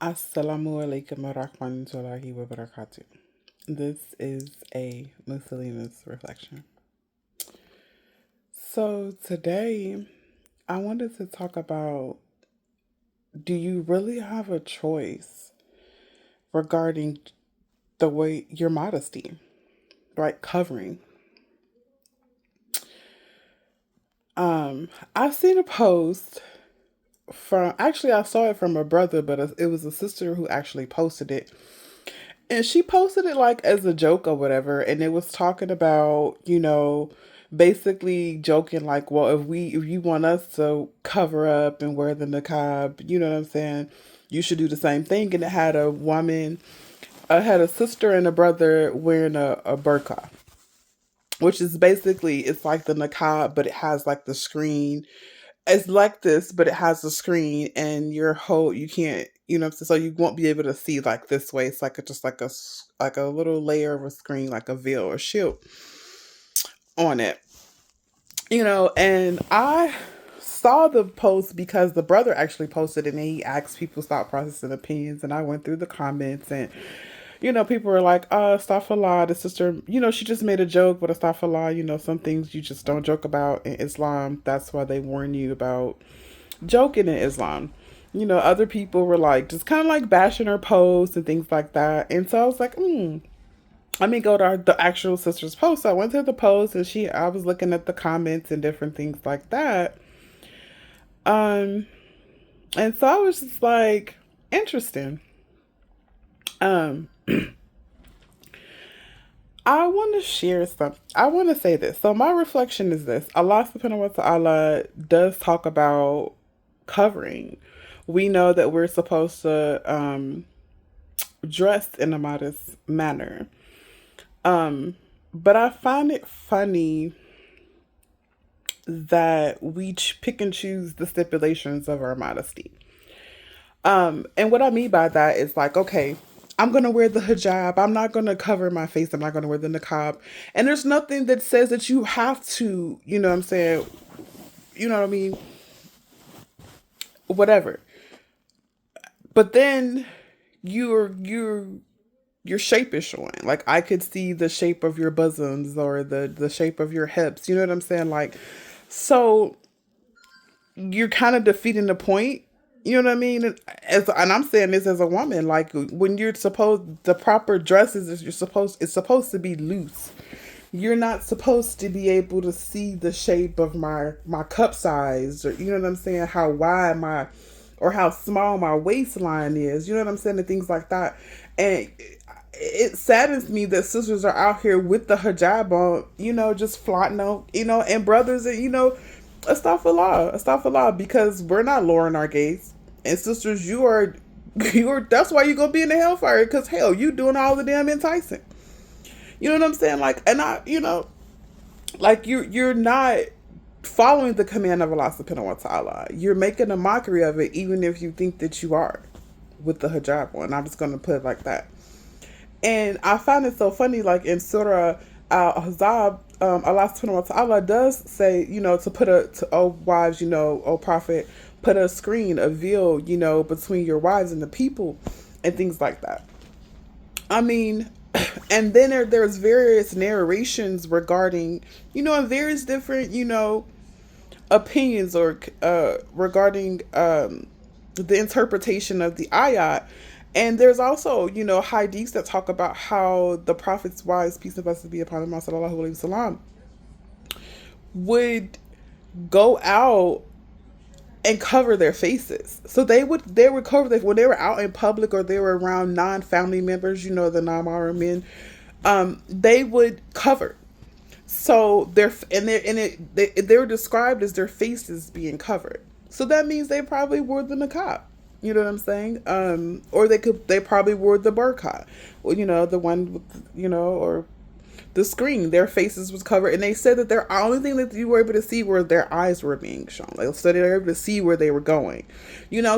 Assalamu alaikum wa rahmatullahi wa barakatuh. This is a Muslimah's reflection. So today I wanted to talk about, do you really have a choice regarding the way your modesty, right? Covering. I've seen a post from, actually I saw it from a brother, but it was a sister who actually posted it. And she posted it like as a joke or whatever, and it was talking about, basically joking like, well, if you want us to cover up and wear the niqab, you know what I'm saying, you should do the same thing. And it had a woman, had a sister and a brother wearing a burqa, which is basically, it's like the niqab, but it has like the screen. It's like this, but it has the screen, and your whole, you can't, so you won't be able to see like this way. It's like just like like a little layer of a screen, like a veil or shield on it, and I saw the post because the brother actually posted it, and he asked people stop processing opinions, and I went through the comments, and people were like, astaghfirullah, the sister, she just made a joke, but astaghfirullah, some things you just don't joke about in Islam. That's why they warn you about joking in Islam. Other people were like just kind of like bashing her posts and things like that. And so I was like, let me go to the actual sister's post. So I went to the post, and I was looking at the comments and different things like that. Um, and so I was just like, interesting. Um, I want to share something. I want to say this. So my reflection is this: Allah Subhanahu wa Taala does talk about covering. We know that we're supposed to dress in a modest manner. Um, but I find it funny that we pick and choose the stipulations of our modesty. And what I mean by that is like, okay, I'm gonna wear the hijab. I'm not gonna cover my face. I'm not gonna wear the niqab. And there's nothing that says that you have to. You know what I'm saying? You know what I mean? Whatever. But then you're your shape is showing. Like I could see the shape of your bosoms or the shape of your hips. You know what I'm saying? Like, so you're kind of defeating the point. You know what I mean? And I'm saying this as a woman. Like when you're supposed, the proper dresses is it's supposed to be loose. You're not supposed to be able to see the shape of my cup size, or you know what I'm saying, how wide my, or how small my waistline is. You know what I'm saying, and things like that. And it saddens me that sisters are out here with the hijab on, just flaunting out, and brothers, and astaghfirullah, because we're not lowering our gaze. And sisters, you are. That's why you gonna be in the hellfire, because hell, you doing all the damn enticing. You know what I'm saying? Like, and like you're not following the command of Allah Subhanahu wa Taala. You're making a mockery of it, even if you think that you are with the hijab on. I'm just gonna put it like that. And I find it so funny, like in Surah Al-Ahzab, Allah subhanahu wa ta'ala does say, to put oh wives, oh prophet, put a screen, a veil, between your wives and the people, and things like that. I mean, and then there's various narrations regarding, and various different, opinions or regarding the interpretation of the ayat. And there's also, hadiths that talk about how the Prophet's wives, peace and blessings be upon him, sallallahu alaihi wasallam, would go out and cover their faces. So they would cover their, when they were out in public or they were around non-family members, the non-Mahram men, they would cover. So they were described as their faces being covered. So that means they probably wore the niqab. You know what I'm saying? Or they probably wore the burqa, well, the one with, or the screen. Their faces was covered, and they said that their only thing that you were able to see were their eyes were being shown. Like, so they were able to see where they were going.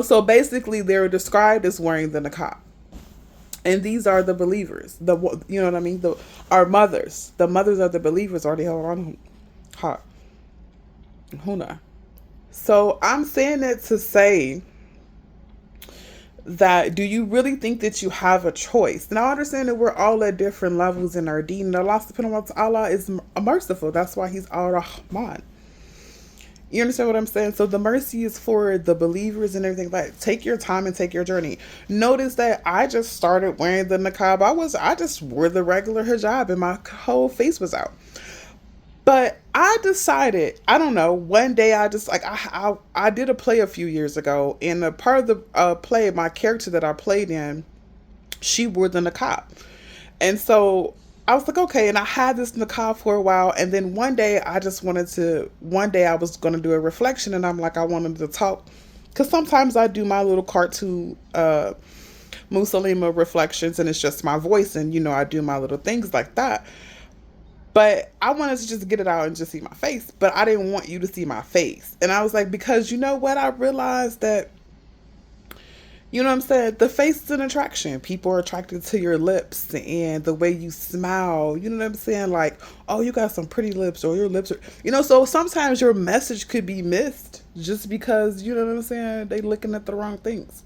So basically they were described as wearing the niqab. And these are the believers. You know what I mean? Our mothers. The mothers of the believers are the hell on ha. Huna. So I'm saying that to say that do you really think that you have a choice? Now, I understand that we're all at different levels in our deen, and Allah subhanahu wa ta'ala is merciful. That's why He's Ar-Rahman. You understand what I'm saying? So the mercy is for the believers and everything. Like, take your time and take your journey. Notice that I just started wearing the niqab. I just wore the regular hijab and my whole face was out. But I decided, I don't know, one day I just like I did a play a few years ago, and a part of the play, my character that I played in, she wore the niqab. And so I was like, okay, and I had this niqab for a while, and then one day I was going to do a reflection, and I'm like, I wanted to talk, because sometimes I do my little cartoon Muslimah reflections, and it's just my voice, and I do my little things like that. But I wanted to just get it out and just see my face, but I didn't want you to see my face. And I was like, because you know what? I realized that, you know what I'm saying? The face is an attraction. People are attracted to your lips and the way you smile. You know what I'm saying? Like, oh, you got some pretty lips, or your lips are, so sometimes your message could be missed just because, you know what I'm saying? They looking at the wrong things.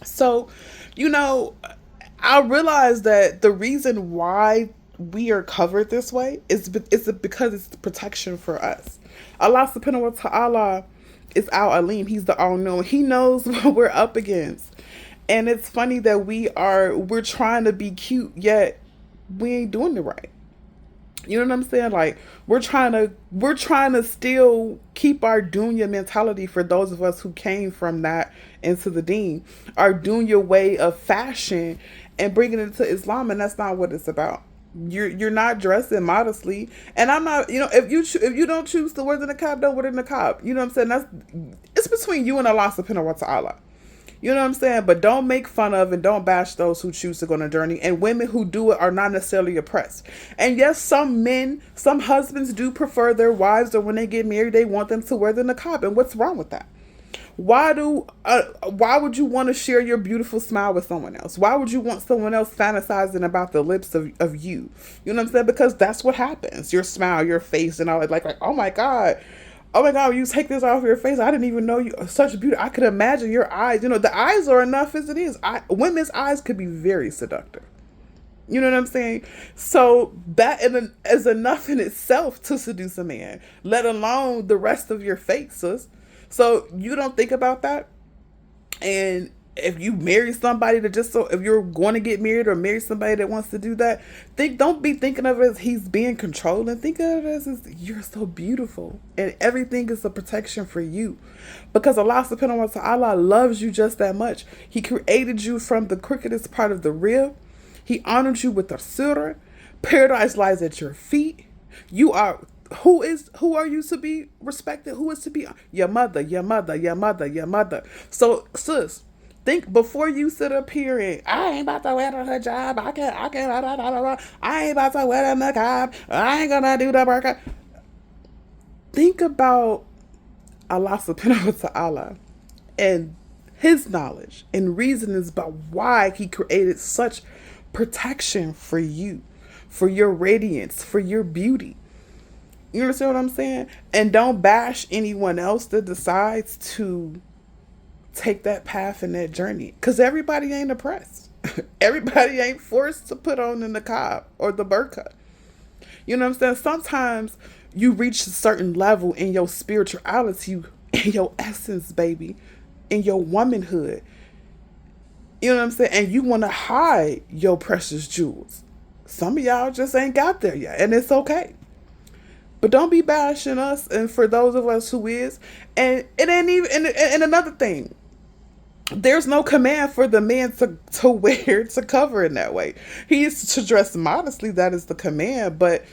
So, I realized that the reason why we are covered this way is because it's protection for us. Allah subhanahu wa ta'ala is Al-Alim. He's the all-knowing. He knows what we're up against. And it's funny that we're trying to be cute, yet we ain't doing it right. You know what I'm saying? Like, we're trying to still keep our dunya mentality, for those of us who came from that into the deen, our dunya way of fashion, and bringing it to Islam, and that's not what it's about. You're not dressing modestly, and I'm not. If you don't choose to wear the niqab, don't wear the niqab. You know what I'm saying? It's between you and Allah subhanahu wa ta'ala. You know what I'm saying? But don't make fun of and don't bash those who choose to go on a journey. And women who do it are not necessarily oppressed. And yes, some husbands do prefer their wives, or when they get married, they want them to wear the niqab. And what's wrong with that? Why would you want to share your beautiful smile with someone else? Why would you want someone else fantasizing about the lips of you? You know what I'm saying? Because that's what happens. Your smile, your face, and all, like, oh my God. Oh my God, you take this off your face. I didn't even know you are such beauty. I could imagine your eyes. The eyes are enough as it is. Women's eyes could be very seductive. You know what I'm saying? So that is enough in itself to seduce a man, let alone the rest of your face, sis. So you don't think about that. And if you marry somebody if you're going to get married or marry somebody that wants to do that, don't be thinking of it as he's being controlling. Think of it as you're so beautiful, and everything is a protection for you, because Allah subhanahu wa ta'ala loves you just that much. He created you from the crookedest part of the rib. He honored you with the surah. Paradise lies at your feet. You are who are you to be respected? Who is to be your mother, your mother, your mother, your mother. So, sis, think before you sit up here and I ain't about to wear the hijab. I ain't about to wear the niqab. I ain't gonna do the burqa. Think about Allah subhanahu wa ta'ala and His knowledge and reasons about why He created such protection for you, for your radiance, for your beauty. You understand what I'm saying? And don't bash anyone else that decides to take that path and that journey, because everybody ain't oppressed. Everybody ain't forced to put on the niqab or the burqa. You know what I'm saying? Sometimes you reach a certain level in your spirituality, in your essence, baby, in your womanhood. You know what I'm saying? And you want to hide your precious jewels. Some of y'all just ain't got there yet, and it's okay. But don't be bashing us, and for those of us who is, and it ain't even, and another thing, there's no command for the man to wear, to cover in that way. He is to dress modestly, that is the command, but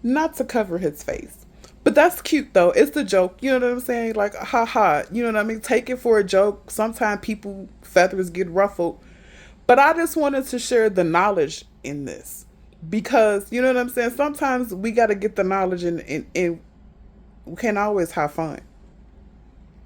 not to cover his face. But that's cute though. It's the joke. You know what I'm saying? Like, haha. You know what I mean? Take it for a joke. Sometimes people feathers get ruffled. But I just wanted to share the knowledge in this. Because, you know what I'm saying? Sometimes we got to get the knowledge and we can't always have fun.